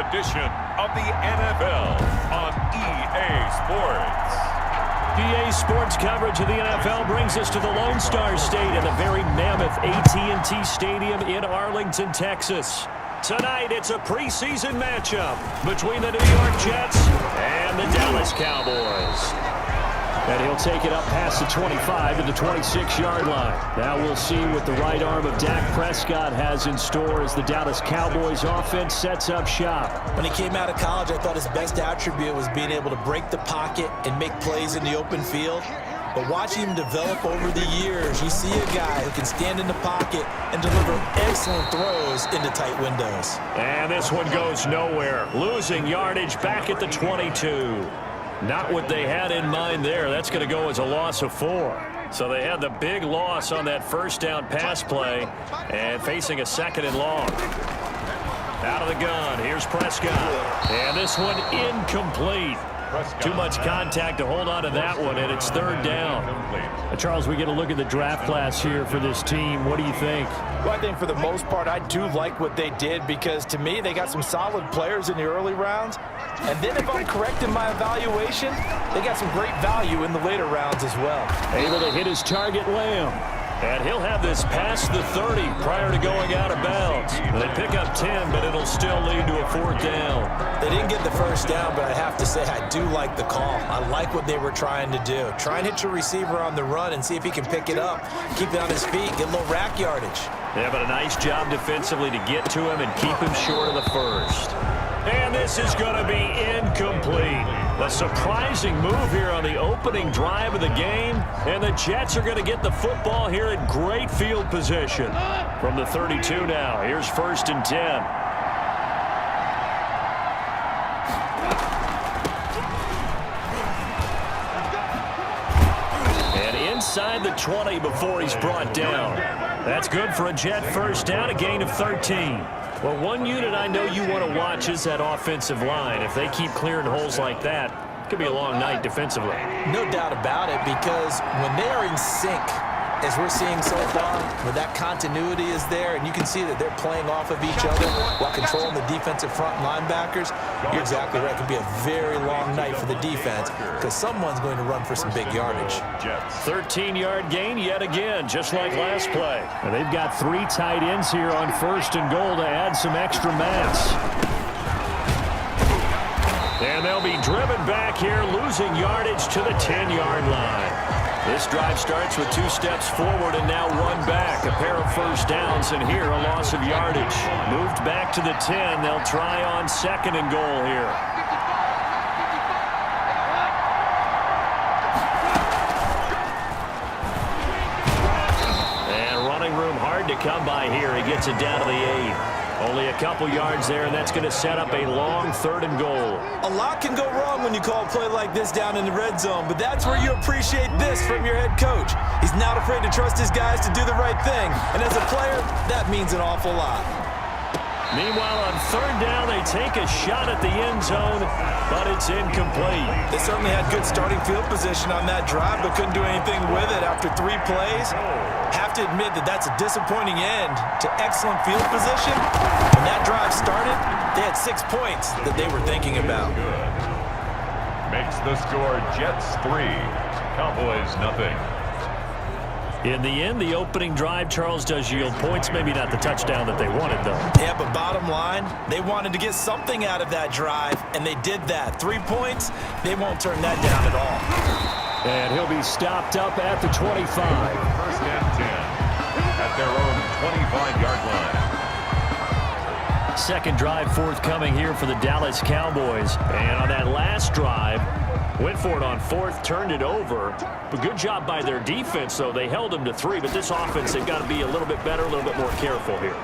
edition of the NFL on EA Sports. EA Sports coverage of the NFL brings us to the Lone Star State and the very mammoth AT&T Stadium in Arlington, Texas. Tonight, it's a preseason matchup between the New York Jets and the Dallas Cowboys. And he'll take it up past the 25 to the 26-yard line. Now we'll see what the right arm of Dak Prescott has in store as the Dallas Cowboys offense sets up shop. When he came out of college, I thought his best attribute was being able to break the pocket and make plays in the open field. But watching him develop over the years, you see a guy who can stand in the pocket and deliver excellent throws into tight windows. And this one goes nowhere. Losing yardage back at the 22. Not what they had in mind there. That's going to go as a loss of 4. So they had the big loss on that first down pass play and facing a second and long. Out of the gun, here's Prescott. And this one incomplete. Too much contact to hold on to that one, and it's third down. Charles, we get a look at the draft class here for this team. What do you think? Well, I think for the most part, I do like what they did because, to me, they got some solid players in the early rounds. And then if I'm correct in my evaluation, they got some great value in the later rounds as well. Able to hit his target, Lamb. And he'll have this past the 30 prior to going out of bounds. They pick up 10, but it'll still lead to a fourth down. They didn't get the first down, but I have to say I do like the call. I like what they were trying to do. Try and hit your receiver on the run and see if he can pick it up, keep it on his feet, get a little rack yardage. Yeah, but a nice job defensively to get to him and keep him short of the first. And this is going to be incomplete. A surprising move here on the opening drive of the game. And the Jets are going to get the football here in great field position. From the 32 now, here's 1st and 10. And inside the 20 before he's brought down. That's good for a Jet first down, a gain of 13. Well, one unit I know you want to watch is that offensive line. If they keep clearing holes like that, it could be a long night defensively. No doubt about it, because when they are in sync, as we're seeing so far, when that continuity is there, and you can see that they're playing off of each other while controlling the defensive front linebackers, you're exactly right. It could be a very long night for the defense because someone's going to run for some big yardage. 13-yard gain yet again, just like last play. And they've got 3 tight ends here on 1st and goal to add some extra mass. And they'll be driven back here, losing yardage to the 10-yard line. This drive starts with 2 steps forward and now 1 back. A pair of first downs, and here a loss of yardage. Moved back to the 10. They'll try on 2nd and goal here. And running room hard to come by here. He gets it down to the 8. Only a couple yards there, and that's going to set up a long 3rd and goal. A lot can go wrong when you call a play like this down in the red zone, but that's where you appreciate this from your head coach. He's not afraid to trust his guys to do the right thing, and as a player, that means an awful lot. Meanwhile, on 3rd down, they take a shot at the end zone, but it's incomplete. They certainly had good starting field position on that drive, but couldn't do anything with it after 3 plays. Have to admit that that's a disappointing end to excellent field position. When that drive started, they had 6 points that they were thinking about. Makes the score Jets 3, Cowboys nothing. In the end, the opening drive, Charles, does yield points. Maybe not the touchdown that they wanted, though. Yeah, but bottom line, they wanted to get something out of that drive, and they did that. 3 points, they won't turn that down at all. And he'll be stopped up at the 25. 1st and 10 at their own 25-yard line. Second drive forthcoming here for the Dallas Cowboys. And on that last drive, went for it on 4th, turned it over. But good job by their defense, though. They held them to 3, but this offense, they've got to be a little bit better, a little bit more careful here.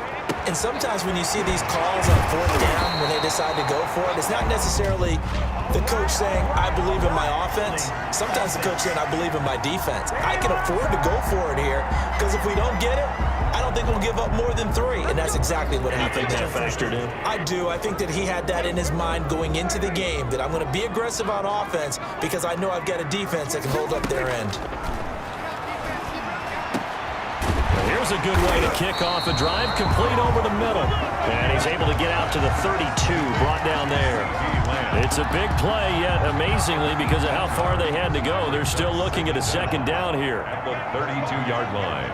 And sometimes when you see these calls on 4th down, when they decide to go for it, it's not necessarily the coach saying, I believe in my offense. Sometimes the coach saying, I believe in my defense. I can afford to go for it here, because if we don't get it, I don't think we'll give up more than 3, and that's exactly what happened. You think that factored in? I do. I think that he had that in his mind going into the game, that I'm going to be aggressive on offense because I know I've got a defense that can hold up their end. There's a good way to kick off a drive, complete over the middle. And he's able to get out to the 32, brought down there. It's a big play, yet amazingly, because of how far they had to go, they're still looking at a second down here. At the 32-yard line.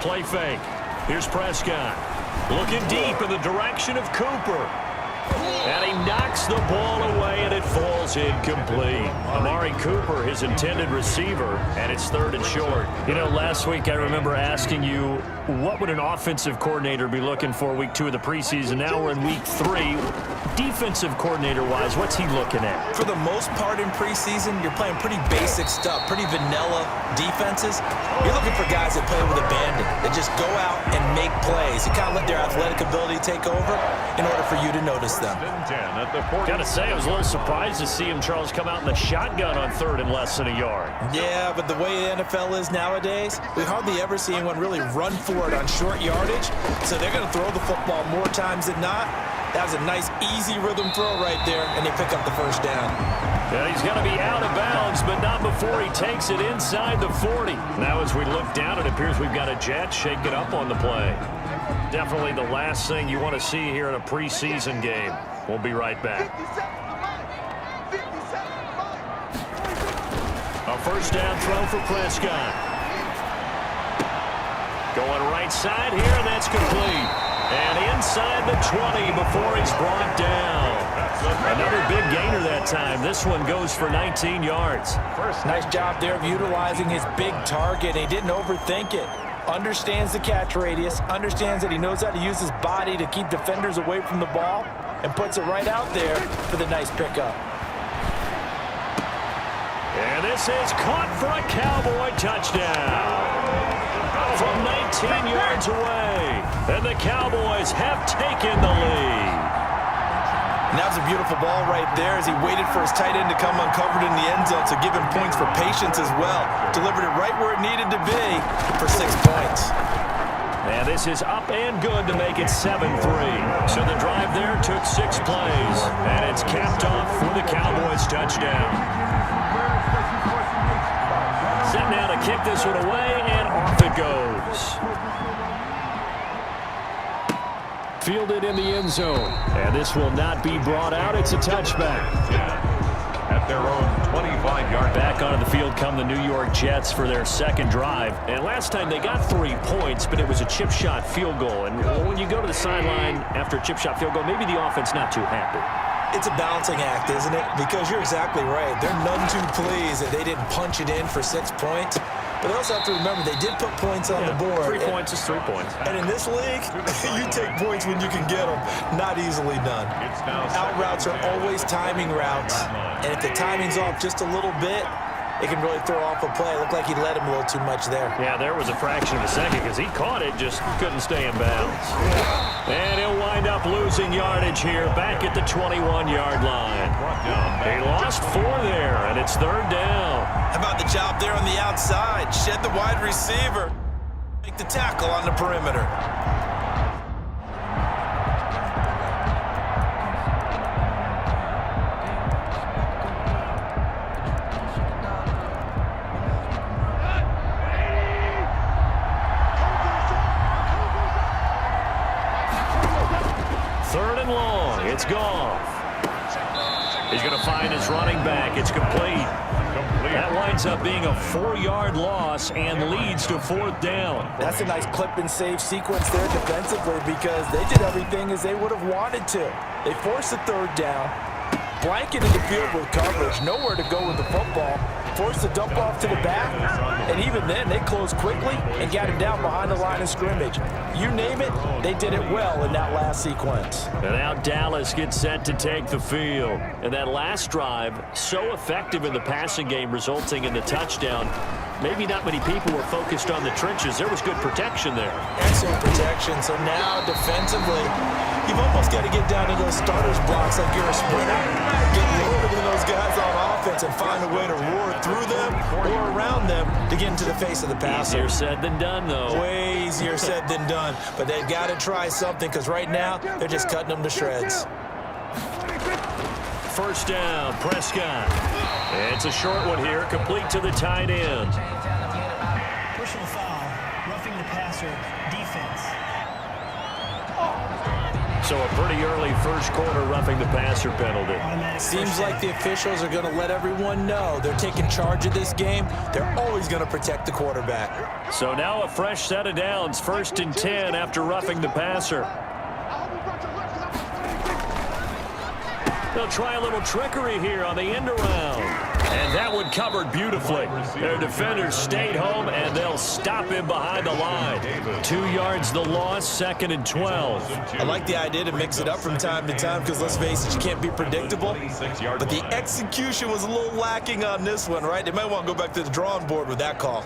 Play fake. Here's Prescott. Looking deep in the direction of Cooper. And he knocks the ball away, and it falls incomplete. Amari Cooper, his intended receiver, and it's 3rd and short. You know, last week I remember asking you, what would an offensive coordinator be looking for week 2 of the preseason? Now we're in week 3. Defensive coordinator-wise, what's he looking at? For the most part in preseason, you're playing pretty basic stuff, pretty vanilla defenses. You're looking for guys that play with abandon, that just go out and make plays. You kind of let their athletic ability take over in order for you to notice them. Gotta say, I was a little surprised to see him, Charles, come out in the shotgun on 3rd and less than a yard. Yeah, but the way the NFL is nowadays, we hardly ever see anyone really run for it on short yardage, so they're going to throw the football more times than not. That was a nice, easy rhythm throw right there, and they pick up the first down. Yeah, he's going to be out of bounds, but not before he takes it inside the 40. Now as we look down, it appears we've got a jet shake it up on the play. Definitely the last thing you want to see here in a preseason game. We'll be right back. A first down throw for Prescott. Going right side here, and that's complete. And inside the 20 before he's brought down. Another big gainer that time. This one goes for 19 yards. Nice job there of utilizing his big target. He didn't overthink it. Understands the catch radius, understands that he knows how to use his body to keep defenders away from the ball, and puts it right out there for the nice pickup. And this is caught for a Cowboy touchdown. From 19 yards away. And the Cowboys have taken the lead. And that was a beautiful ball right there as he waited for his tight end to come uncovered in the end zone, so give him points for patience as well. Delivered it right where it needed to be for 6 points. And this is up and good to make it 7-3. So the drive there took 6 plays. And it's capped off for the Cowboys touchdown. Set now to kick this one away, and off it goes. Fielded in the end zone. And this will not be brought out. It's a touchback. At their own 25-yard. Back onto the field come the New York Jets for their second drive. And last time they got 3 points, but it was a chip shot field goal. And when you go to the sideline after a chip shot field goal, maybe the offense not too happy. It's a balancing act, isn't it? Because you're exactly right. They're none too pleased that they didn't punch it in for 6 points. But they also have to remember they did put points on the board. 3 points is 3 points. And in this league, you take points when you can get them. Not easily done. Out routes are always timing routes. And if the timing's off just a little bit, it can really throw off a play. It looked like he led him a little too much there. Yeah, there was a fraction of a second because he caught it, just couldn't stay in bounds. And he'll wind up losing yardage here back at the 21-yard line. He lost 4 there, and it's 3rd down. How about the job there on the outside? Shed the wide receiver. Make the tackle on the perimeter. It's Goff. He's going to find his running back. It's complete. That winds up being a 4-yard loss and leads to 4th down. That's a nice clip and save sequence there defensively because they did everything as they would have wanted to. They forced the 3rd down, blanketed the field with coverage, nowhere to go with the football, forced the dump off to the back, and even then they closed quickly and got him down behind the line of scrimmage. You name it, they did it well in that last sequence. And now Dallas gets set to take the field. And that last drive, so effective in the passing game, resulting in the touchdown. Maybe not many people were focused on the trenches. There was good protection there. Excellent protection. So now defensively, you've almost got to get down to those starters blocks like you're a sprinter. Get lower than those guys on offense and find a way to roar through them or around them to get into the face of the passer. Easier said than done, though. Way easier said than done. But they've got to try something because right now they're just cutting them to shreds. First down, Prescott. It's a short one here, complete to the tight end. Personal foul. passer, defense. So a pretty early first quarter roughing the passer penalty. Seems like the officials are going to let everyone know they're taking charge of this game. They're always going to protect the quarterback. So now a fresh set of downs, 1st and 10 after roughing the passer. They'll try a little trickery here on the end around. And that one covered beautifully. Their defenders stayed home, and they'll stop him behind the line. 2 yards the loss, 2nd and 12. I like the idea to mix it up from time to time because, let's face it, you can't be predictable. But the execution was a little lacking on this one, right? They might want to go back to the drawing board with that call.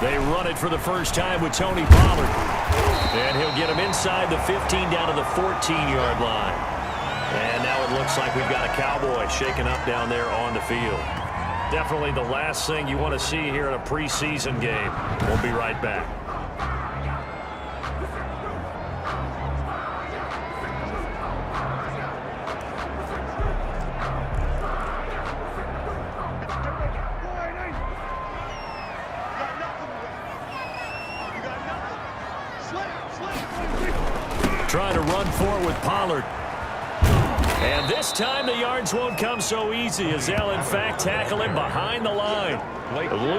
They run it for the first time with Tony Pollard. And he'll get him inside the 15 down to the 14-yard line. And now it looks like we've got a Cowboy shaking up down there on the field. Definitely the last thing you want to see here in a preseason game. We'll be right back. Trying to run for it with Pollard. And this time the yards won't come so easy as they'll in fact tackle him behind the line.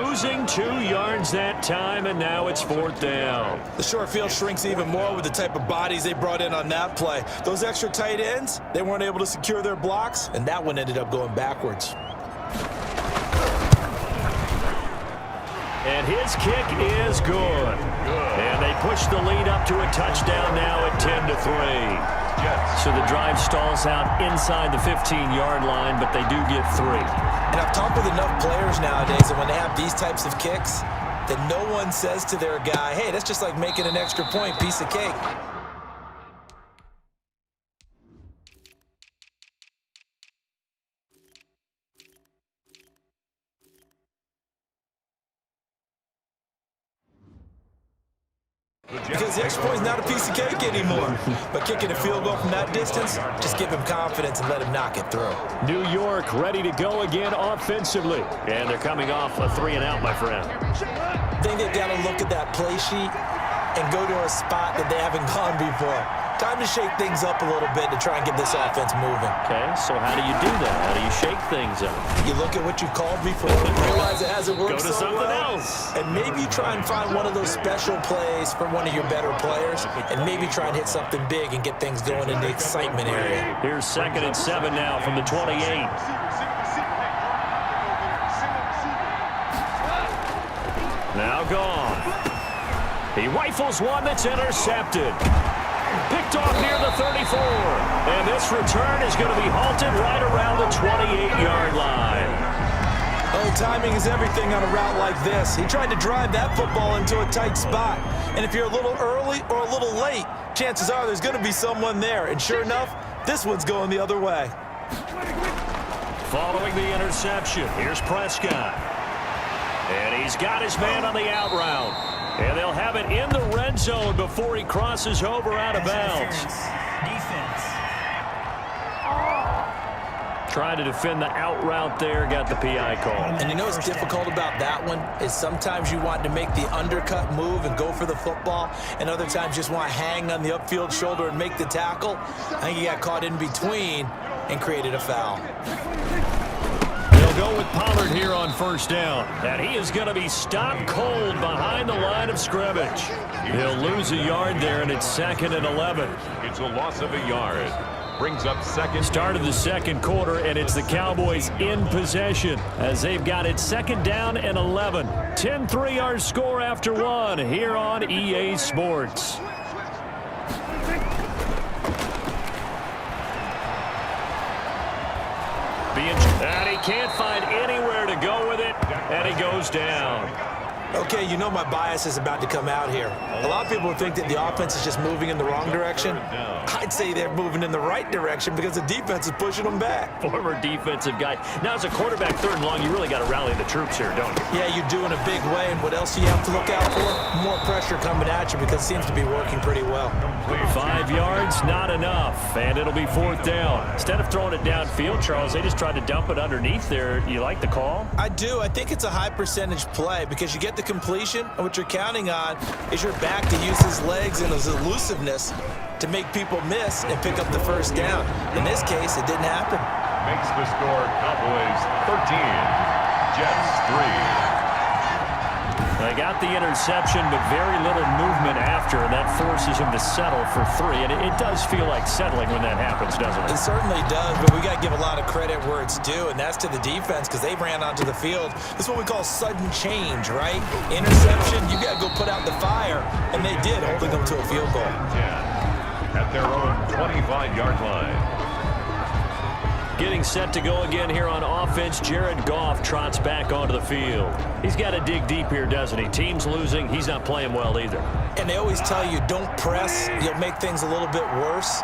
Losing 2 yards that time, and now it's 4th down. The short field shrinks even more with the type of bodies they brought in on that play. Those extra tight ends, they weren't able to secure their blocks, and that one ended up going backwards. And his kick is good. And they push the lead up to a touchdown now at 10-3. So the drive stalls out inside the 15-yard line, but they do get 3. And I've talked with enough players nowadays that when they have these types of kicks, that no one says to their guy, hey, that's just like making an extra point, piece of cake. Because the extra point is not a piece of cake anymore. But kicking a field goal from that distance, just give him confidence and let him knock it through. New York ready to go again offensively. And they're coming off a 3-and-out, my friend. I think they've got to look at that play sheet and go to a spot that they haven't gone before. Time to shake things up a little bit to try and get this offense moving. Okay, so how do you do that? How do you shake things up? You look at what you called before, realize it hasn't worked Go to so something well, else. and maybe try and find one of those special plays for one of your better players, and maybe try and hit something big and get things going in the excitement area. Here's 2nd and 7 now from the 28. Now gone. He rifles one that's intercepted. Picked off near the 34. And this return is going to be halted right around the 28-yard line. Oh, timing is everything on a route like this. He tried to drive that football into a tight spot. And if you're a little early or a little late, chances are there's going to be someone there. And sure enough, this one's going the other way. Following the interception, here's Prescott. And he's got his man on the out route. And they'll have it in the red zone before he crosses over out of bounds. Defense. Trying to defend the out route there, got the PI call. And you know what's difficult about that one is sometimes you want to make the undercut move and go for the football, and other times you just want to hang on the upfield shoulder and make the tackle. I think he got caught in between and created a foul. They'll go with Pollard here on 1st down. And he is going to be stopped cold behind the line of scrimmage. He'll lose a yard there, and it's 2nd and 11. It's a loss of a yard. Brings up 2nd. Start of the 2nd quarter, and it's the Cowboys in possession as they've got it 2nd down and 11. 10-3 our score after 1 here on EA Sports. And he can't find anywhere to go with it, and he goes down. Okay, you know my bias is about to come out here. A lot of people think that the offense is just moving in the wrong direction. I'd say they're moving in the right direction because the defense is pushing them back. Former defensive guy. Now, as a quarterback, 3rd and long, you really got to rally the troops here, don't you? Yeah, you do in a big way, and what else do you have to look out for? More pressure coming at you because it seems to be working pretty well. 5 yards, not enough, and it'll be 4th down. Instead of throwing it downfield, Charles, they just tried to dump it underneath there. You like the call? I do. I think it's a high percentage play because you get the completion, and what you're counting on is your back to use his legs and his elusiveness to make people miss and pick up the 1st down. In this case, it didn't happen. Makes the score Cowboys 13, Jets 3. They got the interception, but very little movement after, and that forces him to settle for 3. And it does feel like settling when that happens, doesn't it? It certainly does, but we got to give a lot of credit where it's due, and that's to the defense because they ran onto the field. This is what we call sudden change, right? Interception, you got to go put out the fire, and they did, holding them to a field goal. 10 at their own 25-yard line. Getting set to go again here on offense, Jared Goff trots back onto the field. He's got to dig deep here, doesn't he? Team's losing. He's not playing well either. And they always tell you, don't press. You'll make things a little bit worse.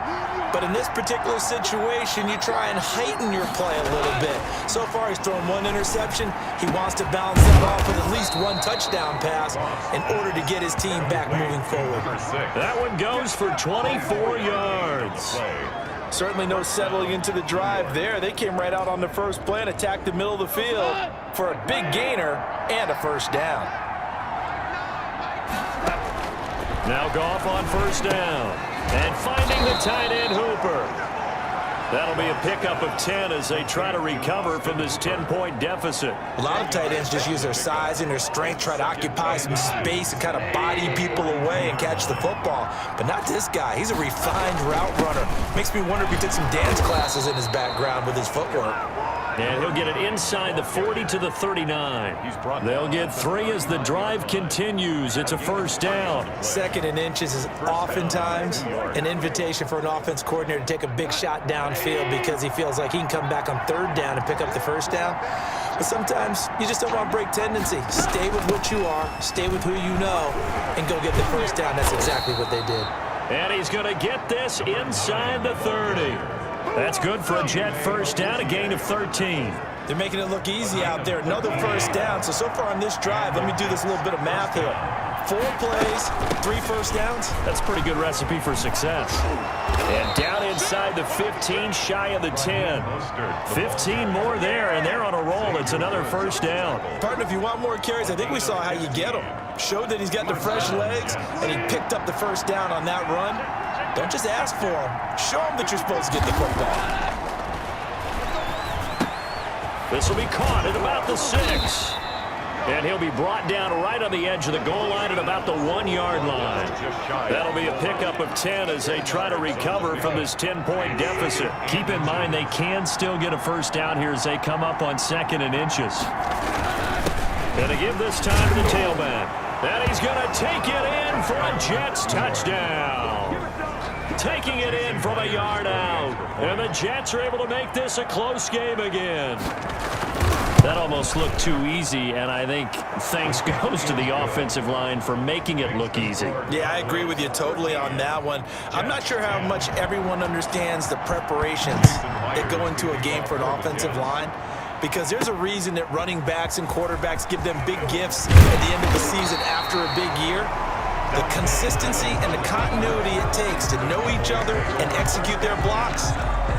But in this particular situation, you try and heighten your play a little bit. So far, he's thrown 1 interception. He wants to balance that off with at least 1 touchdown pass in order to get his team back moving forward. That one goes for 24 yards. Certainly no settling into the drive there. They came right out on the first play and attacked the middle of the field for a big gainer and a 1st down. Now Goff on 1st down. And finding the tight end Hooper. That'll be a pickup of 10 as they try to recover from this 10-point deficit. A lot of tight ends just use their size and their strength, try to occupy some space and kind of body people away and catch the football. But not this guy. He's a refined route runner. Makes me wonder if he took some dance classes in his background with his footwork. And he'll get it inside the 40 to the 39. They'll get 3 as the drive continues. It's a 1st down. 2nd and inches is oftentimes an invitation for an offense coordinator to take a big shot downfield because he feels like he can come back on 3rd down and pick up the 1st down. But sometimes you just don't want to break tendency. Stay with what you are, stay with who you know, and go get the 1st down. That's exactly what they did. And he's going to get this inside the 30. That's good for a Jet 1st down, a gain of 13. They're making it look easy out there. Another 1st down. So far on this drive, let me do this little bit of math here. 4 plays, 3 1st downs. That's a pretty good recipe for success. And down inside the 15, shy of the 10. 15 more there, and they're on a roll. It's another 1st down. Partner, if you want more carries, I think we saw how you get them. Showed that he's got the fresh legs, and he picked up the 1st down on that run. Don't just ask for him. Show him that you're supposed to get the football. This will be caught at about the 6. And he'll be brought down right on the edge of the goal line at about the 1-yard line. That'll be a pickup of 10 as they try to recover from this 10-point deficit. Keep in mind they can still get a 1st down here as they come up on 2nd and inches. And to give this time to the tailback. And he's going to take it in for a Jets touchdown. Taking it in from a yard out. And the Jets are able to make this a close game again. That almost looked too easy, and I think thanks goes to the offensive line for making it look easy. Yeah, I agree with you totally on that one. I'm not sure how much everyone understands the preparations that go into a game for an offensive line, because there's a reason that running backs and quarterbacks give them big gifts at the end of the season after a big year. The consistency and the continuity it takes to know each other and execute their blocks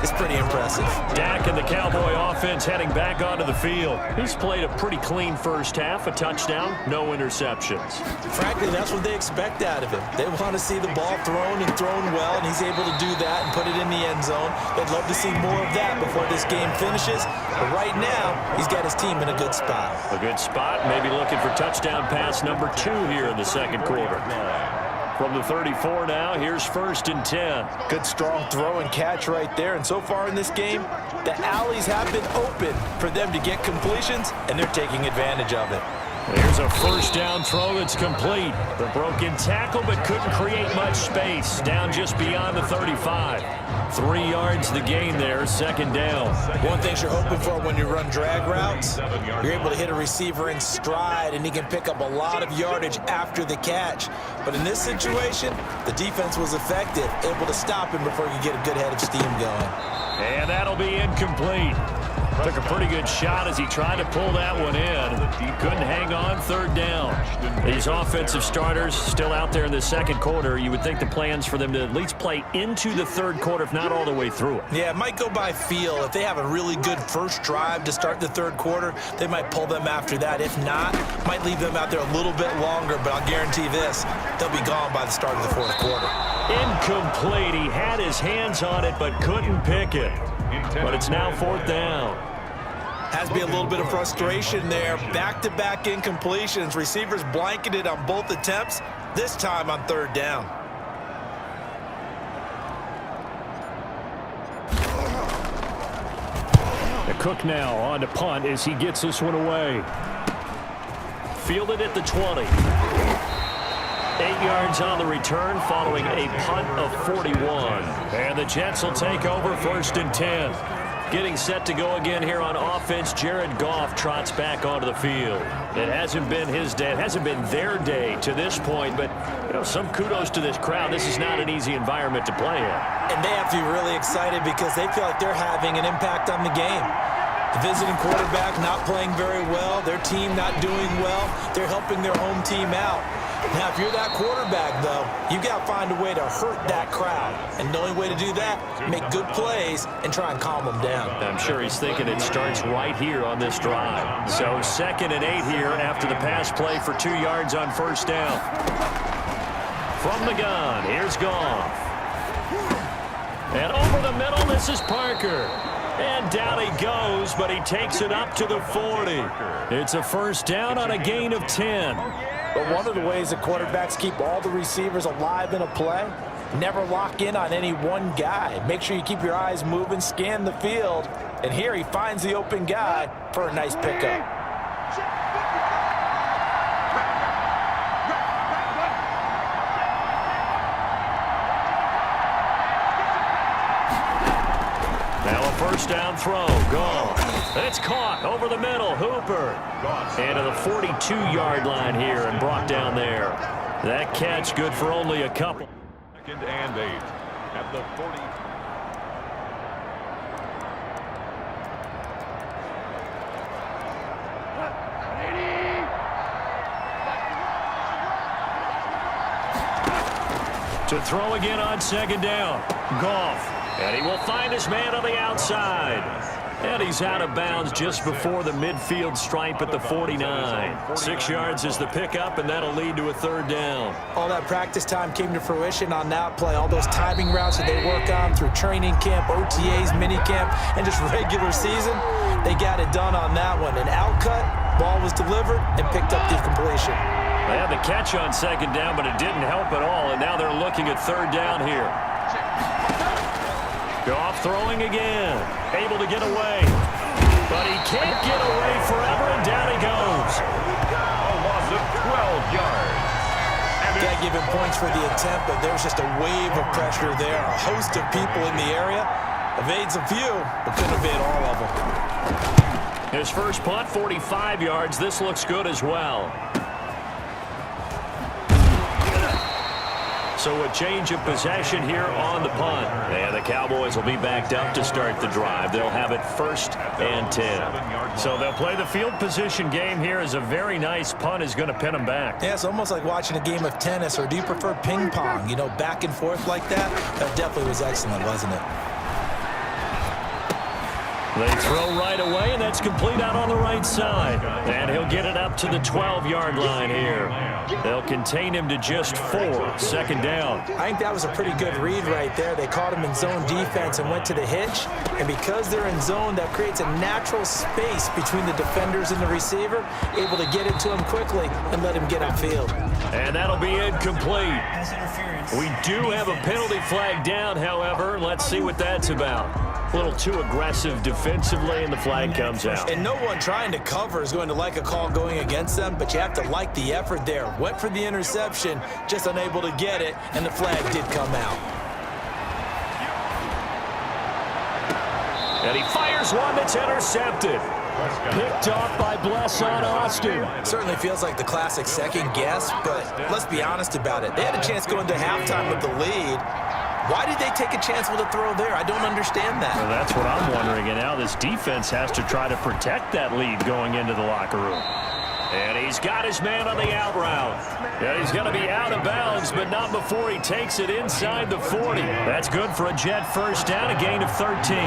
is pretty impressive. Dak and the Cowboy offense heading back onto the field. He's played a pretty clean 1st half, a touchdown, no interceptions. Frankly, that's what they expect out of him. They want to see the ball thrown and thrown well, and he's able to do that and put it in the end zone. They'd love to see more of that before this game finishes. But right now, he's got his team in a good spot. A good spot, maybe looking for touchdown pass number 2 here in the 2nd quarter. From the 34 now, here's 1st and 10. Good strong throw and catch right there. And so far in this game, the alleys have been open for them to get completions, and they're taking advantage of it. Here's a first down throw that's complete. The broken tackle, but couldn't create much space. Down just beyond the 35. 3 yards the gain there, second down. One thing you're hoping for when you run drag routes, you're able to hit a receiver in stride, and he can pick up a lot of yardage after the catch. But in this situation, the defense was effective, able to stop him before he could get a good head of steam going. And that'll be incomplete. Took a pretty good shot as he tried to pull that one in. Couldn't hang on, third down. These offensive starters still out there in the second quarter. You would think the plans for them to at least play into the third quarter, if not all the way through it. Yeah, it might go by feel. If they have a really good first drive to start the third quarter, they might pull them after that. If not, might leave them out there a little bit longer, but I'll guarantee this, they'll be gone by the start of the fourth quarter. Incomplete. He had his hands on it, but couldn't pick it. But it's now fourth down. Has to be a little bit of frustration there. Back-to-back incompletions. Receivers blanketed on both attempts, this time on third down. The Cook now on to punt as he gets this one away. Fielded at the 20. 8 yards on the return following a punt of 41. And the Jets will take over first and 10. Getting set to go again here on offense, Jared Goff trots back onto the field. It hasn't been his day. It hasn't been their day to this point, but some kudos to this crowd. This is not an easy environment to play in. And they have to be really excited because they feel like they're having an impact on the game. The visiting quarterback not playing very well, their team not doing well. They're helping their home team out. Now, if you're that quarterback, though, you got to find a way to hurt that crowd. And the only way to do that, make good plays and try and calm them down. I'm sure he's thinking it starts right here on this drive. So 2nd and 8 here after the pass play for 2 yards on first down. From the gun, here's Goff. And over the middle, this is Parker. And down he goes, but he takes it up to the 40. It's a first down on a gain of 10. But one of the ways that quarterbacks keep all the receivers alive in a play, never lock in on any one guy. Make sure you keep your eyes moving, scan the field. And here he finds the open guy for a nice pickup. Now a first down throw. Gone. It's caught over the middle. Hooper. And to the 42-yard line here and brought down there. That catch good for only a couple. 2nd and 8 at the 40. To throw again on 2nd down. Goff. And he will find his man on the outside. And he's out of bounds just before the midfield stripe at the 49. 6 yards is the pickup, and that'll lead to a third down. All that practice time came to fruition on that play. All those timing routes that they work on through training camp, OTAs, minicamp, and just regular season, they got it done on that one. An out cut, ball was delivered, and picked up the completion. They had the catch on 2nd down, but it didn't help at all, and now they're looking at third down here. Goff throwing again, able to get away, but he can't get away forever, and down he goes. A loss of 12 yards. Got to give him points for the attempt, but there's just a wave of pressure there. A host of people in the area. Evades a few, but couldn't evade all of them. His first punt, 45 yards. This looks good as well. So a change of possession here on the punt. And the Cowboys will be backed up to start the drive. They'll have it 1st and 10. So they'll play the field position game here as a very nice punt is going to pin them back. Yeah, it's almost like watching a game of tennis, or do you prefer ping pong? You know, back and forth like that? That definitely was excellent, wasn't it? They throw right away, and that's complete out on the right side. And he'll get it up to the 12-yard line here. They'll contain him to just 4, 2nd down. I think that was a pretty good read right there. They caught him in zone defense and went to the hitch. And because they're in zone, that creates a natural space between the defenders and the receiver, able to get it to him quickly and let him get upfield. And that'll be incomplete. Pass interference. We do have a penalty flag down, however. Let's see what that's about. A little too aggressive defensively, and the flag comes out. And no one trying to cover is going to like a call going against them, but you have to like the effort there. Went for the interception, just unable to get it, and the flag did come out. And he fires one that's intercepted. Picked off by Bless on Austin. Certainly feels like the classic second guess, but let's be honest about it. They had a chance going to halftime with the lead. Why did they take a chance with a throw there? I don't understand that. Well, that's what I'm wondering, and now this defense has to try to protect that lead going into the locker room. And he's got his man on the out route. Yeah, he's going to be out of bounds, but not before he takes it inside the 40. That's good for a Jet first down, a gain of 13.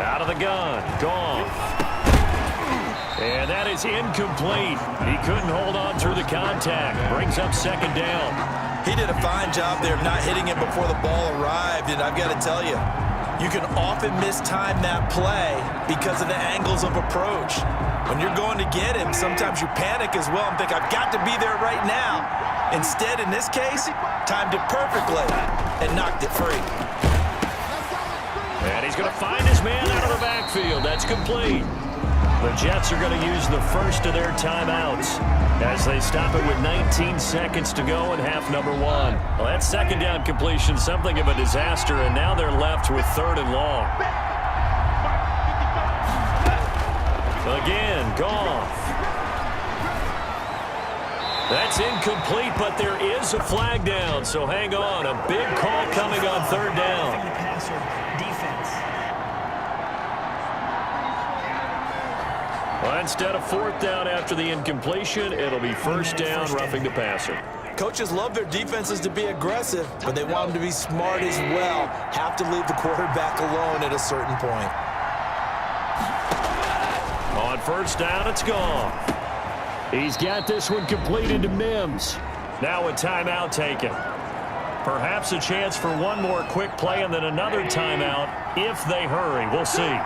Out of the gun, gone. And that is incomplete. He couldn't hold on through the contact. Brings up second down. He did a fine job there of not hitting it before the ball arrived, and I've got to tell you, you can often mistime that play because of the angles of approach. When you're going to get him, sometimes you panic as well and think, I've got to be there right now. Instead, in this case, timed it perfectly and knocked it free. And he's going to find his man out of the backfield. That's complete. The Jets are going to use the first of their timeouts as they stop it with 19 seconds to go in half number one. Well, that second down completion, something of a disaster, and now they're left with third and long. Again, Goff. That's incomplete, but there is a flag down, so hang on. A big call coming on third down. Well, instead of fourth down after the incompletion, it'll be first down, roughing the passer. Coaches love their defenses to be aggressive, but they want them to be smart as well. Have to leave the quarterback alone at a certain point. On first down, it's gone. He's got this one completed to Mims. Now a timeout taken. Perhaps a chance for one more quick play and then another timeout if they hurry. We'll see.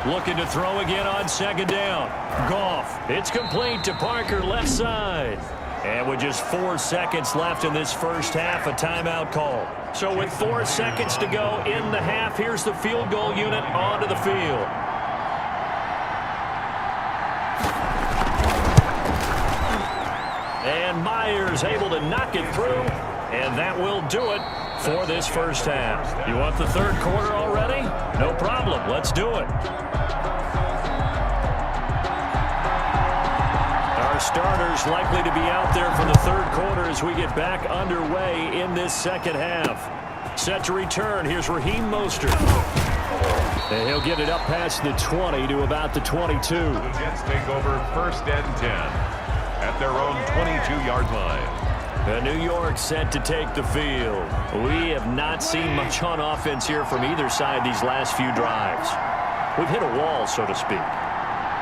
Looking to throw again on second down. Goff. It's complete to Parker, left side. And with just 4 seconds left in this first half, a timeout call. So with 4 seconds to go in the half, here's the field goal unit onto the field. And Myers able to knock it through, and that will do it for this first half. You want the third quarter already? No problem. Let's do it. Our starters likely to be out there for the third quarter as we get back underway in this second half. Set to return. Here's Raheem Mostert. And he'll get it up past the 20 to about the 22. The Jets take over first and 10 at their own 22-yard line. New York set to take the field. We have not seen much on offense here from either side these last few drives. We've hit a wall, so to speak.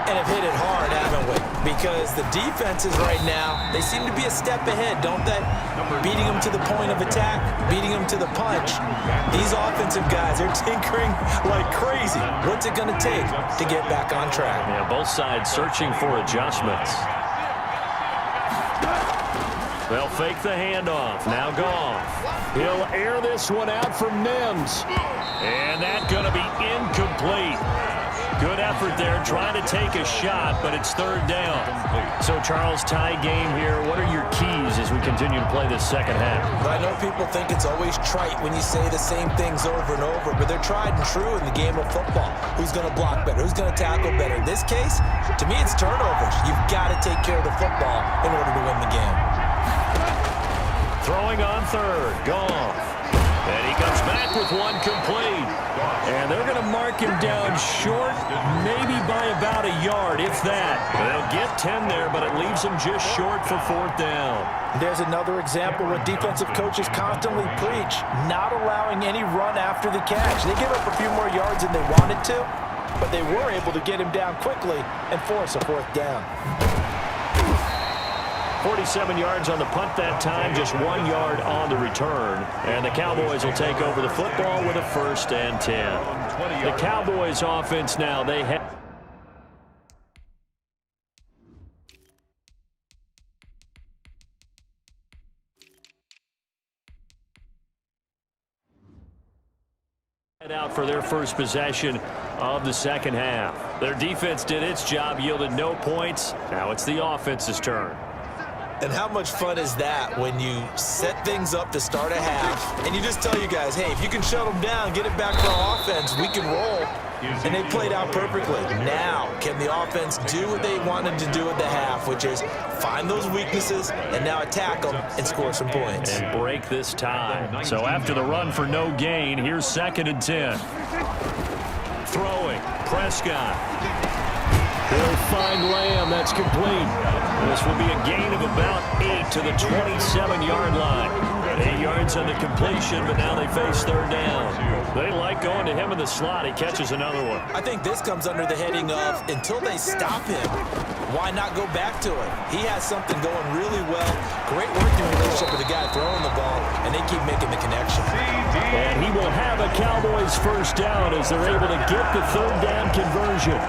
And have hit it hard, haven't we? Because the defenses right now, they seem to be a step ahead, don't they? Beating them to the point of attack, beating them to the punch. These offensive guys are tinkering like crazy. What's it going to take to get back on track? Yeah, both sides searching for adjustments. They'll fake the handoff. Now Goff. He'll air this one out for Mims. And that's going to be incomplete. Good effort there, trying to take a shot, but it's third down. So, Charles, tie game here. What are your keys as we continue to play this second half? Well, I know people think it's always trite when you say the same things over and over, but they're tried and true in the game of football. Who's going to block better? Who's going to tackle better? In this case, to me, it's turnovers. You've got to take care of the football in order to win the game. Throwing on third, Goff. And he comes back with one complete. And they're going to mark him down short, maybe by about a yard, if that. They'll get 10 there, but it leaves them just short for fourth down. There's another example what defensive coaches constantly preach, not allowing any run after the catch. They give up a few more yards than they wanted to, but they were able to get him down quickly and force a fourth down. 47 yards on the punt that time, just 1 yard on the return. And the Cowboys will take over the football with a first and 10. The Cowboys offense now, they have... Out for their first possession of the second half. Their defense did its job, yielded no points. Now it's the offense's turn. And how much fun is that when you set things up to start a half and you just tell you guys, hey, if you can shut them down, get it back for our offense, we can roll. And they played out perfectly. Now, can the offense do what they wanted to do at the half, which is find those weaknesses and now attack them and score some points. And break this tie. So after the run for no gain, here's 2nd and 10. Throwing, Prescott. He'll find Lamb. That's complete. This will be a gain of about 8 to the 27-yard line. 8 yards on the completion, but now they face 3rd down. They like going to him in the slot. He catches another one. I think this comes under the heading of until they stop him, why not go back to it? He has something going really well. Great working relationship with the guy throwing the ball, and they keep making the connection. And he will have a Cowboys 1st down as they're able to get the 3rd down conversion.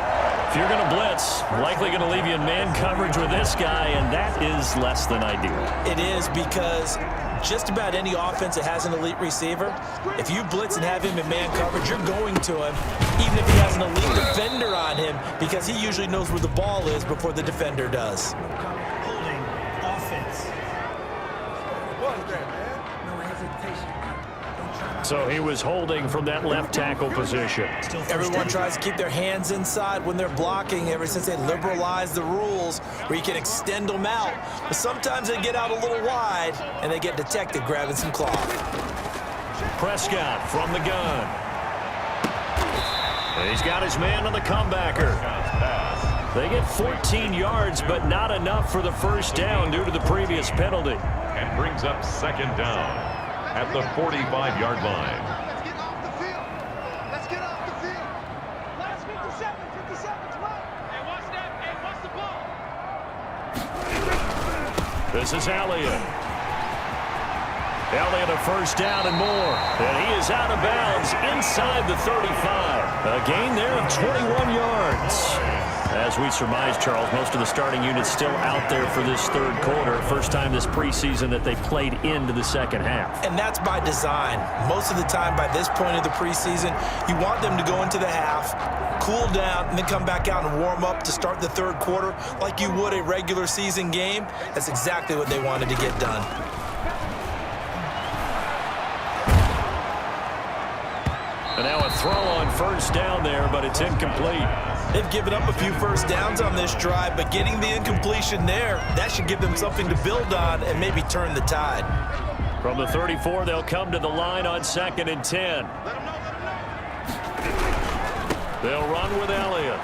If you're going to blitz, likely going to leave you in man coverage with this guy, and that is less than ideal. It is, because just about any offense that has an elite receiver, if you blitz and have him in man coverage, you're going to him, even if he has an elite defender on him, because he usually knows where the ball is before the defender does. Holding offense. So he was holding from that left tackle position. Everyone tries to keep their hands inside when they're blocking ever since they liberalized the rules where you can extend them out. But sometimes they get out a little wide and they get detected grabbing some cloth. Prescott from the gun. And he's got his man on the comebacker. They get 14 yards, but not enough for the 1st down due to the previous penalty. And brings up 2nd down at the 45-yard line. Let's get off the field. Let's get off the field. Last 57 seconds left. Hey, watch that. Hey, watch the ball. This is Elliott. Elliott a 1st down and more. And he is out of bounds inside the 35. A gain there of 21 yards. As we surmise, Charles, most of the starting units still out there for this 3rd quarter. First time this preseason that they played into the 2nd half. And that's by design. Most of the time by this point of the preseason, you want them to go into the half, cool down, and then come back out and warm up to start the 3rd quarter like you would a regular season game. That's exactly what they wanted to get done. And now a throw on 1st down there, but it's incomplete. They've given up a few 1st downs on this drive, but getting the incompletion there, that should give them something to build on and maybe turn the tide. From the 34, they'll come to the line on 2nd and 10. They'll run with Elliott.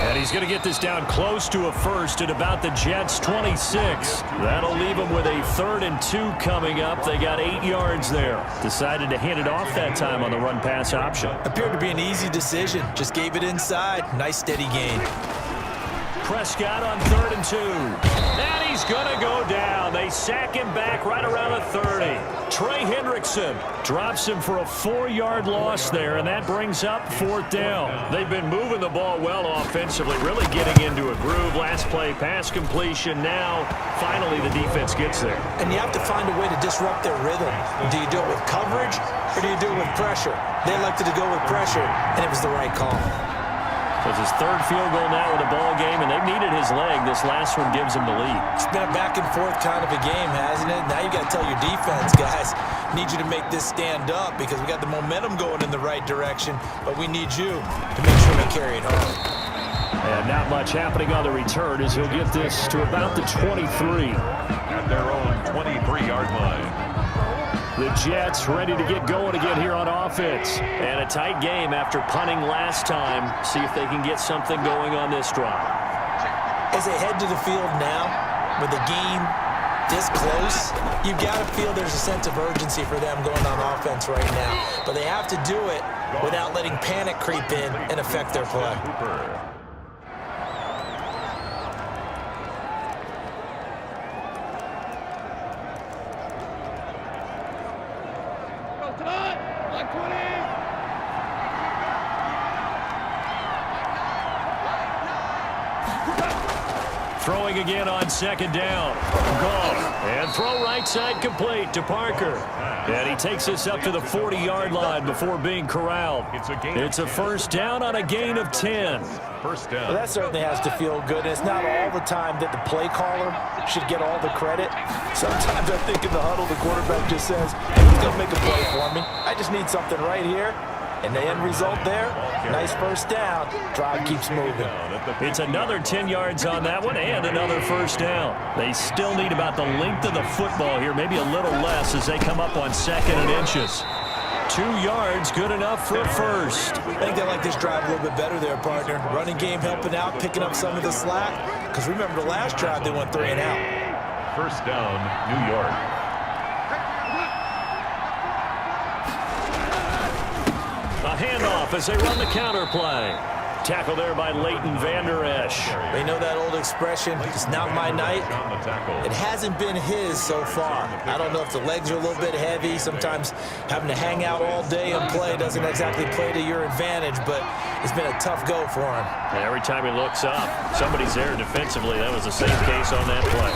And he's going to get this down close to a 1st at about the Jets' 26. That'll leave them with a 3rd and 2 coming up. They got 8 yards there. Decided to hand it off that time on the run-pass option. Appeared to be an easy decision. Just gave it inside. Nice steady gain. Prescott on 3rd and 2. And he's going to go down. They sack him back right around the 30. Trey Hendrickson drops him for a 4-yard loss there, and that brings up 4th down. They've been moving the ball well offensively, really getting into a groove. Last play, pass completion. Now, finally, the defense gets there. And you have to find a way to disrupt their rhythm. Do you do it with coverage, or do you do it with pressure? They elected to go with pressure, and it was the right call. It's his 3rd field goal now with a ball game, and they've needed his leg. This last one gives him the lead. It's been a back-and-forth kind of a game, hasn't it? Now you got to tell your defense, guys, need you to make this stand up because we got the momentum going in the right direction, but we need you to make sure we carry it home. And not much happening on the return as he'll get this to about the 23. At their own 23-yard line. The Jets ready to get going again here on offense. And a tight game after punting last time. See if they can get something going on this drive. As they head to the field now, with the game this close, you've got to feel there's a sense of urgency for them going on offense right now. But they have to do it without letting panic creep in and affect their play. Throwing again on second down. Goff. And throw right side complete to Parker. And he takes us up to the 40-yard line before being corralled. It's a first down on a gain of 10. First down. Well, that certainly has to feel good. It's not all the time that the play caller should get all the credit. Sometimes I think in the huddle, the quarterback just says, hey, he's going to make a play for me. I just need something right here. And the end result there, nice first down. Drive keeps moving. It's another 10 yards on that one and another first down. They still need about the length of the football here, maybe a little less as they come up on second and inches. 2 yards, good enough for a first. I think they like this drive a little bit better there, partner. Running game helping out, picking up some of the slack. Because remember the last drive, they went 3 and out. First down, New York. A handoff as they run the counter play. Tackle there by Leighton Vander Esch. They know that old expression, it's not my night. It hasn't been his so far. I don't know if the legs are a little bit heavy. Sometimes having to hang out all day and play doesn't exactly play to your advantage, but it's been a tough go for him. And every time he looks up, somebody's there defensively. That was the same case on that play.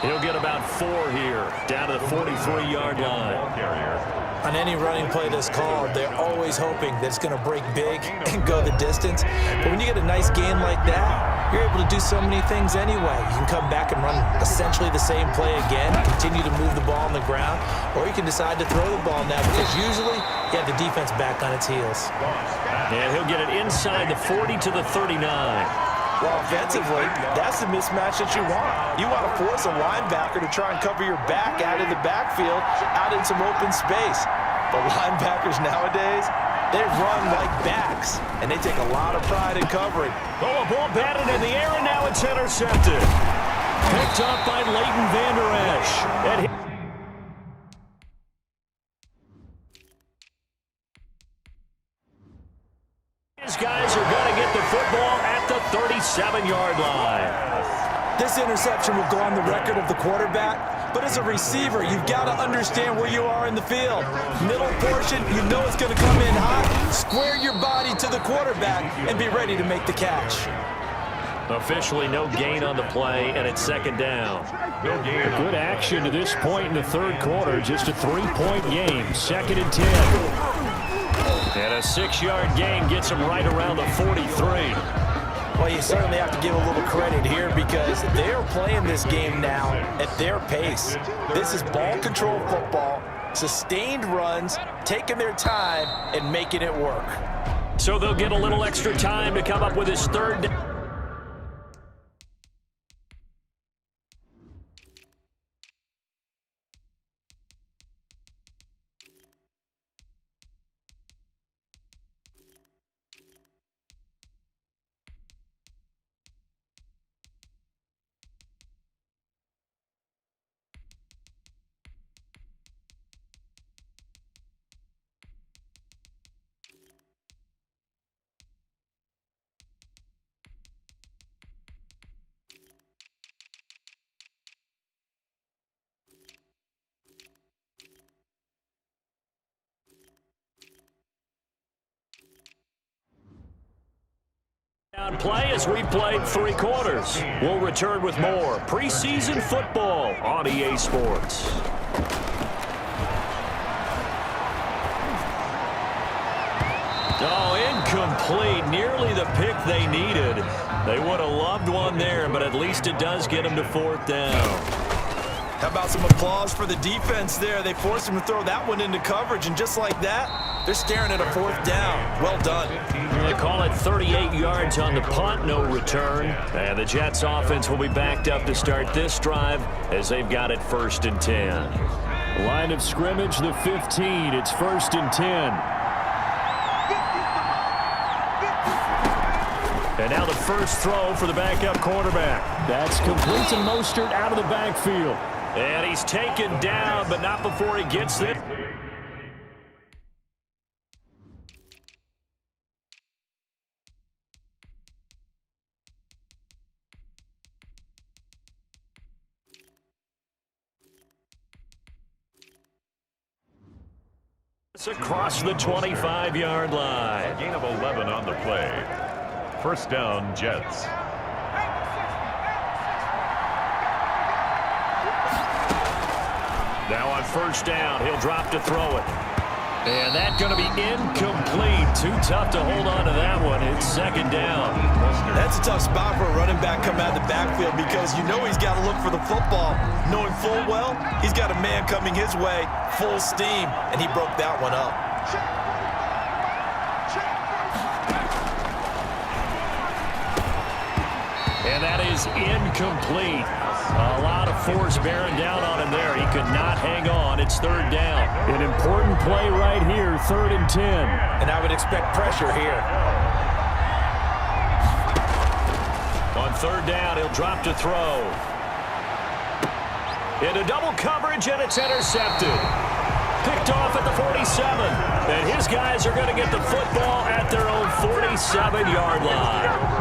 He'll get about 4 here, down to the 43-yard line. On any running play that's called, they're always hoping that it's going to break big and go the distance. But when you get a nice game like that, you're able to do so many things anyway. You can come back and run essentially the same play again, continue to move the ball on the ground, or you can decide to throw the ball now because usually you have the defense back on its heels. And he'll get it inside the 40 to the 39. Well, offensively, that's the mismatch that you want. You want to force a linebacker to try and cover your back out of the backfield, out in some open space. But linebackers nowadays, they run like backs, and they take a lot of pride in covering. Oh, a ball batted in the air, and now it's intercepted. Picked up by Leighton Vander Esch. These guys are going to get the football at the 37-yard line. This interception will go on the record of the quarterback, but as a receiver, you've got to understand where you are in the field. Middle portion, you know it's going to come in hot. Square your body to the quarterback and be ready to make the catch. Officially no gain on the play, and it's second down. No gain. Good action to this point in the third quarter. Just a 3-point game. Second and 10. And a 6-yard gain gets him right around the 43. Well, you certainly have to give a little credit here because they're playing this game now at their pace. This is ball control football, sustained runs, taking their time and making it work. So they'll get a little extra time to come up with his third down. Play as we played 3 quarters. We'll return with more preseason football on EA Sports. Oh, incomplete. Nearly the pick they needed. They would have loved one there, but at least it does get them to 4th down. How about some applause for the defense there? They forced him to throw that one into coverage, and just like that, they're staring at a 4th down. Well done. They call it 38 yards on the punt, no return. And the Jets offense will be backed up to start this drive as they've got it 1st and 10. Line of scrimmage, the 15. It's 1st and 10. And now the first throw for the backup quarterback. That's complete to Mostert out of the backfield. And he's taken down, but not before he gets it. It's across the 25-yard line. Gain of 11 on the play. First down, Jets. Now on first down, he'll drop to throw it. And that's going to be incomplete. Too tough to hold on to that one. It's second down. That's a tough spot for a running back coming out of the backfield because you know he's got to look for the football, knowing full well he's got a man coming his way, full steam, and he broke that one up. And that is incomplete. A lot of force bearing down on him there. He could not hang on. It's third down. An important play right here, 3rd and 10. And I would expect pressure here. On third down, he'll drop to throw. Into double coverage, and it's intercepted. Picked off at the 47. And his guys are going to get the football at their own 47-yard line.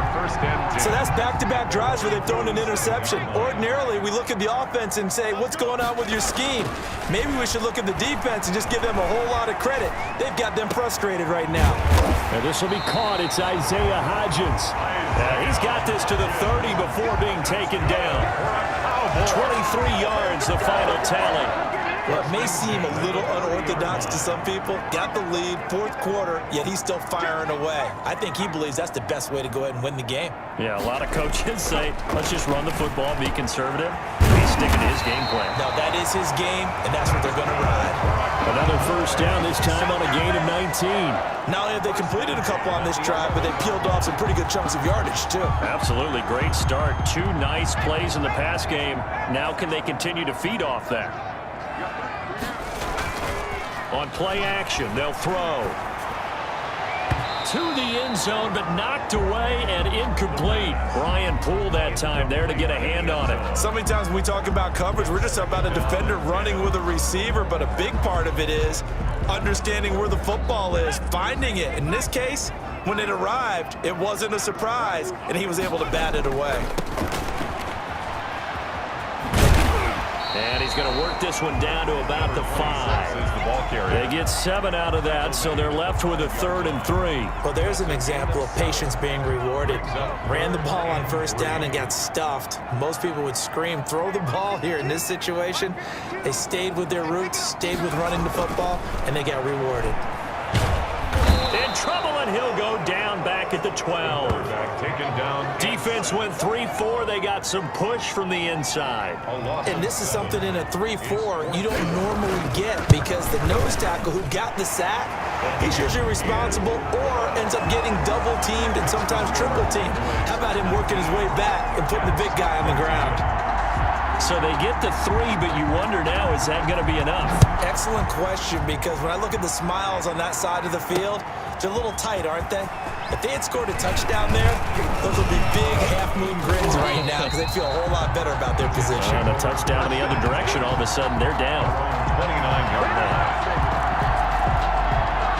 So that's back-to-back drives where they've thrown an interception. Ordinarily, we look at the offense and say, what's going on with your scheme? Maybe we should look at the defense and just give them a whole lot of credit. They've got them frustrated right now. And this will be caught. It's Isaiah Hodgins. He's got this to the 30 before being taken down. 23 yards, the final tally. Well, it may seem a little unorthodox to some people. Got the lead, 4th quarter, yet he's still firing away. I think he believes that's the best way to go ahead and win the game. Yeah, a lot of coaches say, let's just run the football, be conservative. He's sticking to his game plan. No, that is his game, and that's what they're going to ride. Another first down, this time on a gain of 19. Not only have they completed a couple on this drive, but they peeled off some pretty good chunks of yardage, too. Absolutely, great start. 2 nice plays in the pass game. Now can they continue to feed off that? On play action, they'll throw. To the end zone, but knocked away and incomplete. Brian Poole that time there to get a hand on it. So many times when we talk about coverage, we're just about a defender running with a receiver, but a big part of it is understanding where the football is, finding it. In this case, when it arrived, it wasn't a surprise, and he was able to bat it away. And he's going to work this one down to about the 5. They get 7 out of that, so they're left with a 3rd and 3. Well, there's an example of patience being rewarded. Ran the ball on first down and got stuffed. Most people would scream, throw the ball here. In this situation, they stayed with their roots, stayed with running the football, and they got rewarded. In trouble, and he'll go down back at the 12. Taken down. Defense went 3-4. They got some push from the inside. And this is something in a 3-4 you don't normally get because the nose tackle who got the sack, he's usually responsible or ends up getting double-teamed and sometimes triple-teamed. How about him working his way back and putting the big guy on the ground? So they get the 3, but you wonder now, is that going to be enough? Excellent question, because when I look at the smiles on that side of the field, they're a little tight, aren't they? If they had scored a touchdown there, those would be big half-moon grins right now because they feel a whole lot better about their position. And a touchdown in the other direction, all of a sudden they're down. 29-yard line.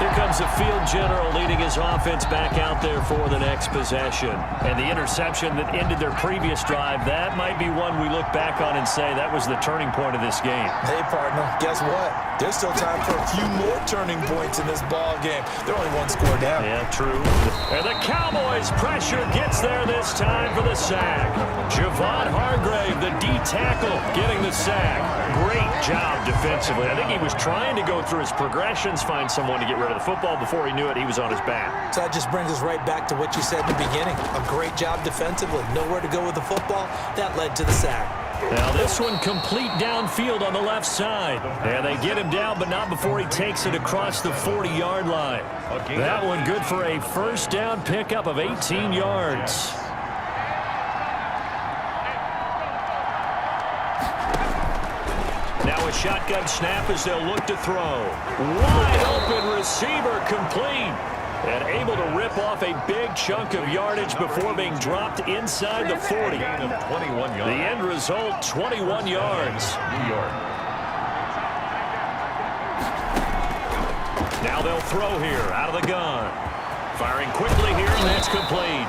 Here comes the field general leading his offense back out there for the next possession. And the interception that ended their previous drive, that might be one we look back on and say that was the turning point of this game. Hey, partner, guess what? There's still time for a few more turning points in this ball game. They're only 1 score down. Yeah, true. And the Cowboys' pressure gets there this time for the sack. Javon Hargrave, the D tackle, getting the sack. Great job defensively. I think he was trying to go through his progressions, find someone to get rid of the football. Before he knew it, he was on his back. So that just brings us right back to what you said in the beginning. A great job defensively. Nowhere to go with the football. That led to the sack. Now this one complete downfield on the left side. And they get him down, but not before he takes it across the 40-yard line. That one good for a first down pickup of 18 yards. Now a shotgun snap as they'll look to throw. Wide open receiver complete. And able to rip off a big chunk of yardage before being dropped inside the 40. The end result, 21 yards. New York. Now they'll throw here out of the gun. Firing quickly here, and that's complete.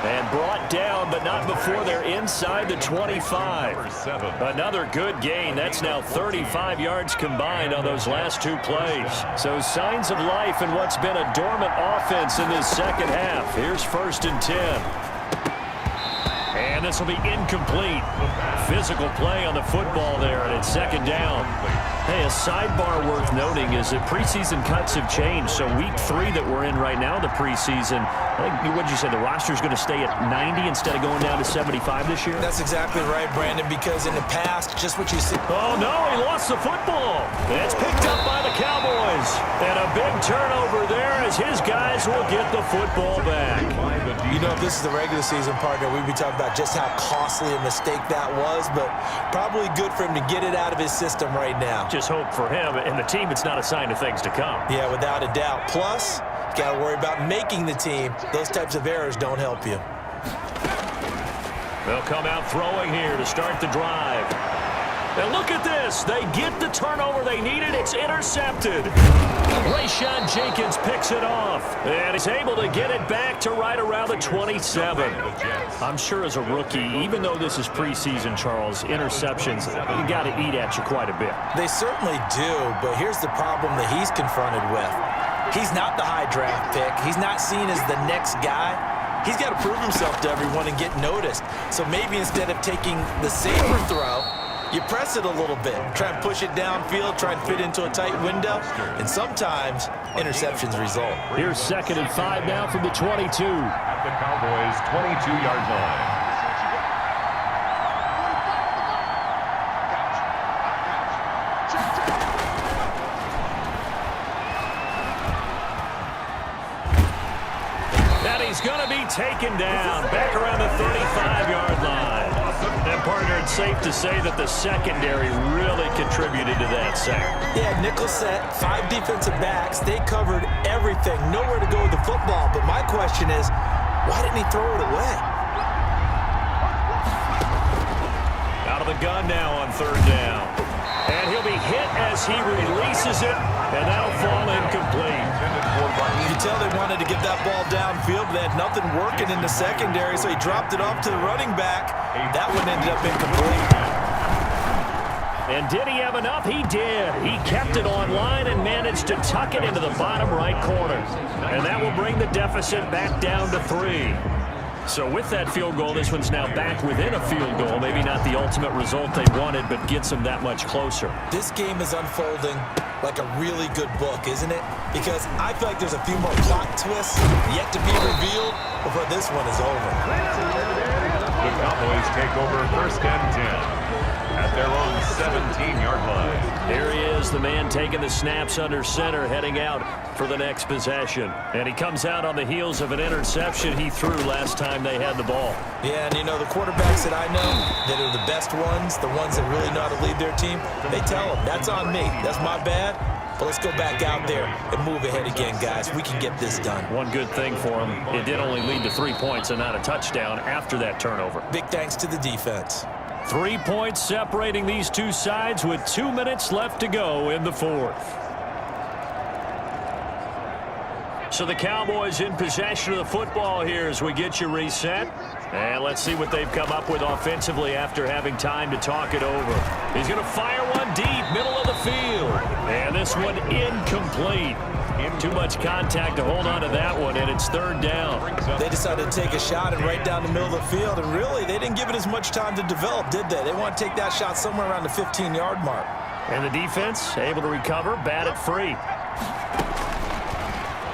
And brought down, but not before they're inside the 25. Another good gain. That's now 35 yards combined on those last 2 plays. So signs of life in what's been a dormant offense in this second half. Here's 1st and 10. And And this will be incomplete. Physical play on the football there, and it's second down. Hey, a sidebar worth noting is that preseason cuts have changed. So week 3 that we're in right now, the preseason, I think, what did you say, the roster's going to stay at 90 instead of going down to 75 this year? That's exactly right, Brandon, because in the past, just what you see. Oh, no, he lost the football. It's picked up by the Cowboys. And a big turnover there as his guys will get the football back. You know, if this is the regular season, partner, we'd be talking about just how costly a mistake that was, but probably good for him to get it out of his system right now. Just hope for him and the team it's not a sign of things to come. Yeah, without a doubt. Plus, you got to worry about making the team. Those types of errors don't help you. They'll come out throwing here to start the drive. And look at this. They get the turnover they needed. It's intercepted. Rayshawn Jenkins picks it off. And he's able to get it back to right around the 27. I'm sure as a rookie, even though this is preseason, Charles, interceptions, you got to eat at you quite a bit. They certainly do, but here's the problem that he's confronted with. He's not the high draft pick. He's not seen as the next guy. He's got to prove himself to everyone and get noticed. So maybe instead of taking the safer throw, you press it a little bit, try and push it downfield, try and fit into a tight window, and sometimes interceptions result. Here's 2nd and 5 now from the 22. At the Cowboys' 22-yard line. And he's going to be taken down back around the 35-yard line. And, partner, it's safe to say that the secondary really contributed to that sack. Yeah, nickel set, 5 defensive backs. They covered everything, nowhere to go with the football. But my question is, why didn't he throw it away? Out of the gun now on 3rd down. And he'll be hit as he releases it, and that'll fall incomplete. You can tell they wanted to get that ball downfield, but they had nothing working in the secondary, so he dropped it off to the running back. That one ended up incomplete. And did he have enough? He did. He kept it on line and managed to tuck it into the bottom right corner. And that will bring the deficit back down to 3. So with that field goal, this one's now back within a field goal. Maybe not the ultimate result they wanted, but gets them that much closer. This game is unfolding like a really good book, isn't it? Because I feel like there's a few more plot twists yet to be revealed before this one is over. The Cowboys take over 1st and 10 at their own 17-yard line. Here he is, the man taking the snaps under center, heading out for the next possession. And he comes out on the heels of an interception he threw last time they had the ball. Yeah, and you know, the quarterbacks that I know that are the best ones, the ones that really know how to lead their team, they tell them, that's on me, that's my bad. But let's go back out there and move ahead again, guys. We can get this done. One good thing for him, it did only lead to 3 points and not a touchdown after that turnover. Big thanks to the defense. 3 points separating these two sides with 2 minutes left to go in the 4th. So the Cowboys in possession of the football here as we get you reset. And let's see what they've come up with offensively after having time to talk it over. He's going to fire one deep, middle of the field. And this one incomplete. Too much contact to hold on to that one, and it's 3rd down. They decided to take a shot and right down the middle of the field, and really, they didn't give it as much time to develop, did they? They want to take that shot somewhere around the 15-yard mark. And the defense able to recover, bat it free.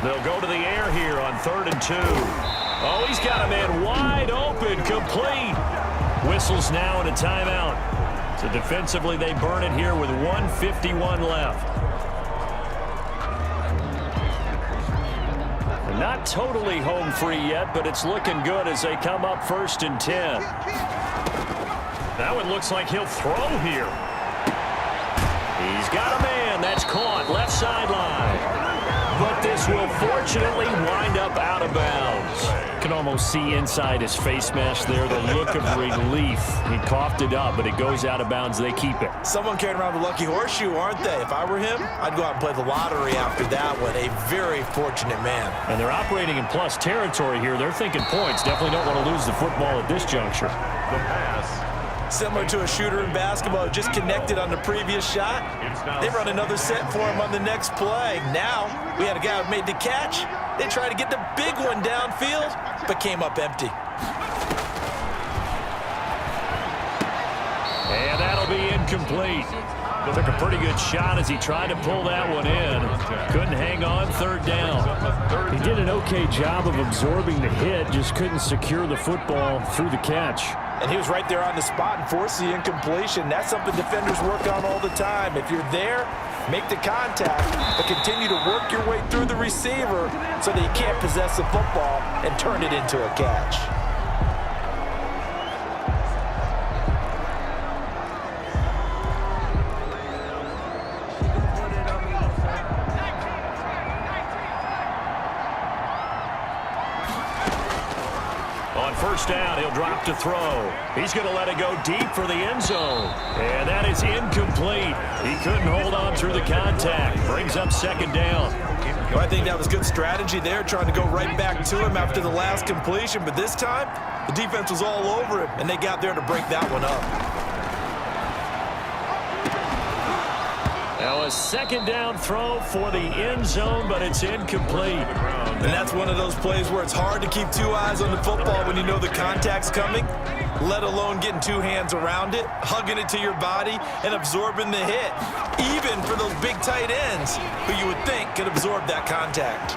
They'll go to the air here on 3rd and 2. Oh, he's got a man wide open, complete. Whistles now and a timeout. So defensively, they burn it here with 1:51 left. Not totally home free yet, but it's looking good as they come up 1st and 10. That one looks like he'll throw here. He's got a man. That's caught left sideline. But this will fortunately wind up out of bounds. You can almost see inside his face mask there the look of relief. He coughed it up, but it goes out of bounds. They keep it. Someone carrying around the lucky horseshoe, aren't they? If I were him, I'd go out and play the lottery after that one. A very fortunate man. And they're operating in plus territory here. They're thinking points. Definitely don't want to lose the football at this juncture. The pass. Similar to a shooter in basketball, just connected on the previous shot. They run another set for him on the next play. Now, we had a guy who made the catch. They tried to get the big one downfield, but came up empty. incomplete. Took a pretty good shot as he tried to pull that one in. Couldn't hang on third down. He did an okay job of absorbing the hit, just couldn't secure the football through the catch. And he was right there on the spot and forced the incompletion. That's something defenders work on all the time. If you're there, make the contact, but continue to work your way through the receiver so that you can't possess the football and turn it into a catch. First down, he'll drop to throw. He's going to let it go deep for the end zone. And that is incomplete. He couldn't hold on through the contact. Brings up second down. Well, I think that was good strategy there, trying to go right back to him after the last completion. But this time, the defense was all over him, and they got there to break that one up. Now a second down throw for the end zone, but it's incomplete. And that's one of those plays where it's hard to keep two eyes on the football when you know the contact's coming, let alone getting two hands around it, hugging it to your body, and absorbing the hit, even for those big tight ends who you would think could absorb that contact.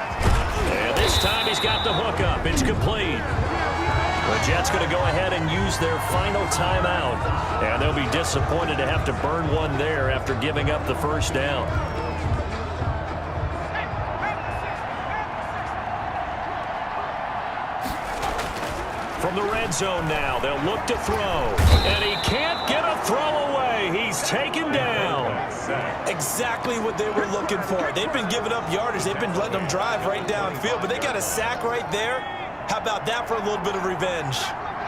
And this time he's got the hook up. It's complete. The Jets going to go ahead and use their final timeout, and they'll be disappointed to have to burn one there after giving up the first down. From the red zone now, they'll look to throw, and he can't get a throw away. He's taken down. Exactly what they were looking for. They've been giving up yardage. They've been letting them drive right downfield, but they got a sack right there. How about that for a little bit of revenge?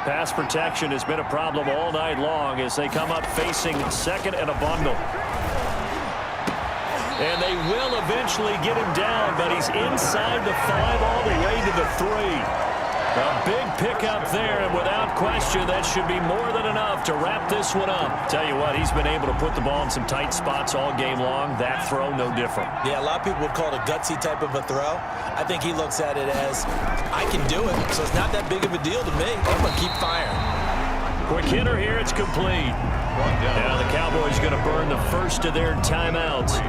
Pass protection has been a problem all night long as they come up facing second and a bundle. And they will eventually get him down, but he's inside the 5 all the way to the 3. A big pickup there, and without question, that should be more than enough to wrap this one up. Tell you what, he's been able to put the ball in some tight spots all game long. That throw, no different. Yeah, a lot of people would call it a gutsy type of a throw. I think he looks at it as, I can do it, so it's not that big of a deal to me. I'm going to keep firing. Quick hitter here, it's complete. Now the Cowboys going to burn the first of their timeouts.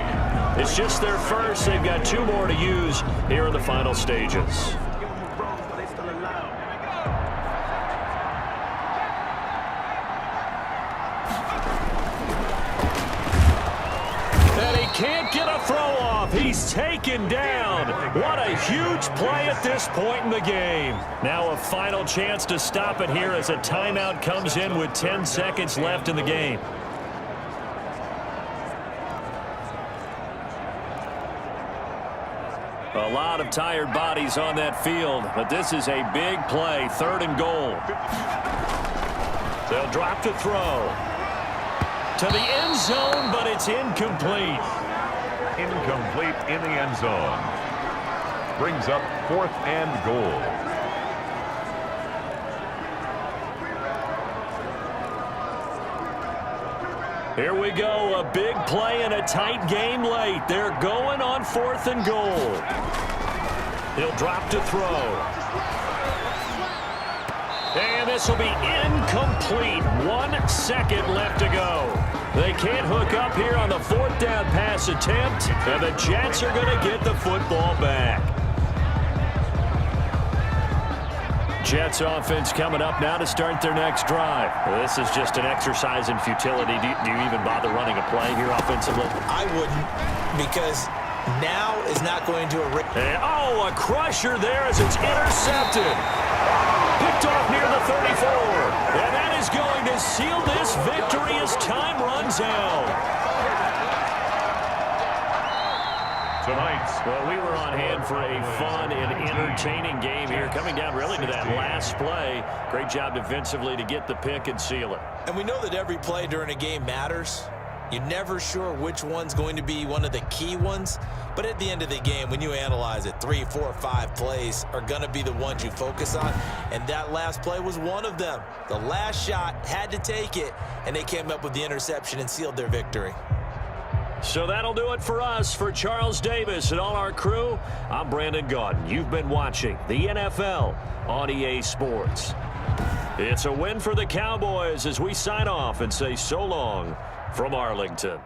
It's just their first. They've got 2 more to use here in the final stages. Can't get a throw off. He's taken down. What a huge play at this point in the game. Now a final chance to stop it here as a timeout comes in with 10 seconds left in the game. A lot of tired bodies on that field, but this is a big play, 3rd and goal. They'll drop to throw. To the end zone, but it's incomplete. Incomplete in the end zone. Brings up 4th and goal. Here we go, a big play in a tight game late. They're going on 4th and goal. He'll drop to throw. And this will be incomplete. 1 second left to go. They can't hook up here on the 4th down pass attempt, and the Jets are going to get the football back. Jets offense coming up now to start their next drive. This is just an exercise in futility. Do you even bother running a play here offensively? I wouldn't, because now is not going to a crusher there as it's intercepted. Picked off near the 34. And that is going to seal this victory as time runs out. Tonight, well, we were on hand for a fun and entertaining game here. Coming down really to that last play. Great job defensively to get the pick and seal it. And we know that every play during a game matters. You're never sure which one's going to be one of the key ones. But at the end of the game, when you analyze it, 3, 4, 5 plays are going to be the ones you focus on. And that last play was one of them. The last shot had to take it, and they came up with the interception and sealed their victory. So that'll do it for us. For Charles Davis and all our crew, I'm Brandon Gaudin. You've been watching the NFL on EA Sports. It's a win for the Cowboys as we sign off and say so long from Arlington.